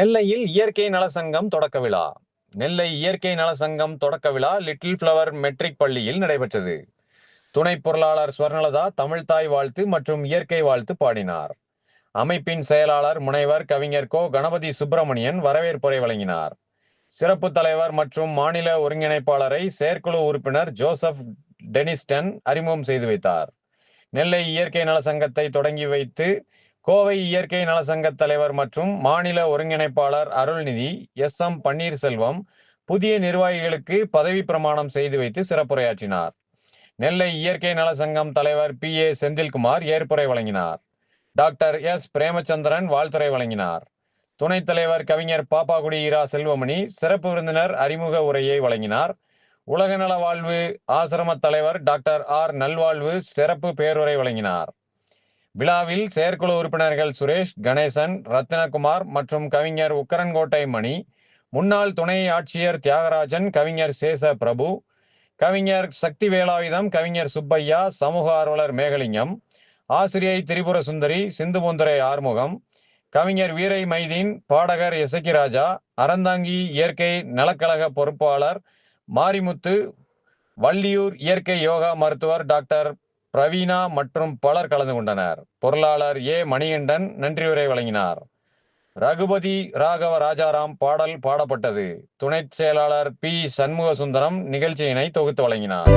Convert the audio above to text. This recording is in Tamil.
நெல்லையில் இயற்கை நல சங்கம் தொடக்க விழா. நெல்லை இயற்கை நல சங்கம் தொடக்க விழா லிட்டில் ஃப்ளவர் மெட்ரிக் பள்ளியில் நடைபெற்றது. துணை பொருளாளர் ஸ்வர்ணலதா தமிழ்தாய் வாழ்த்து மற்றும் இயற்கை வாழ்த்து பாடினார். அமைப்பின் செயலாளர் முனைவர் கவிஞர் கோ கணபதி சுப்பிரமணியன் வரவேற்புரை வழங்கினார். சிறப்பு தலைவர் மற்றும் மாநில ஒருங்கிணைப்பாளரை செயற்குழு உறுப்பினர் ஜோசப் டெனிஸ்டன் அறிமுகம் செய்து வைத்தார். நெல்லை இயற்கை நல சங்கத்தை தொடங்கி வைத்து கோவை இயற்கை நல சங்க தலைவர் மற்றும் மாநில ஒருங்கிணைப்பாளர் அருள்நிதி எம் பன்னீர்செல்வம் புதிய நிர்வாகிகளுக்கு பதவி பிரமாணம் செய்து வைத்து சிறப்புரையாற்றினார். நெல்லை இயற்கை நல சங்கம் தலைவர் PA செந்தில்குமார் ஏற்புரை வழங்கினார். டாக்டர் S பிரேமச்சந்திரன் வாழ்த்துரை வழங்கினார். துணைத் தலைவர் கவிஞர் பாப்பாகுடி இரா செல்வமணி சிறப்பு விருந்தினர் அறிமுக உரையை வழங்கினார். உலகநல வாழ்வு ஆசிரம தலைவர் டாக்டர் R நல்வாழ்வு சிறப்பு பேருரை வழங்கினார். விழாவில் செயற்குழு உறுப்பினர்கள் சுரேஷ், கணேசன், ரத்தினகுமார் மற்றும் கவிஞர் உக்கரன்கோட்டை மணி, முன்னாள் துணை ஆட்சியர் தியாகராஜன், கவிஞர் சேச பிரபு, கவிஞர் சக்தி வேலாயுதம், கவிஞர் சுப்பையா, சமூக ஆர்வலர் மேகலிங்கம், ஆசிரியை திரிபுர சுந்தரி, சிந்துபுந்துரை ஆறுமுகம், கவிஞர் வீரை மைதீன், பாடகர் எசக்கிராஜா, அறந்தாங்கி இயற்கை நலக்கழக பொறுப்பாளர் மாரிமுத்து, வள்ளியூர் இயற்கை யோகா மருத்துவர் டாக்டர் பிரவீனா மற்றும் பலர் கலந்து கொண்டனர். பொருளாளர் A மணிகண்டன் நன்றியுரை வழங்கினார். ரகுபதி ராகவ ராஜாராம் பாடல் பாடப்பட்டது. துணை செயலாளர் P சண்முக சுந்தரம் நிகழ்ச்சியினை தொகுத்து வழங்கினார்.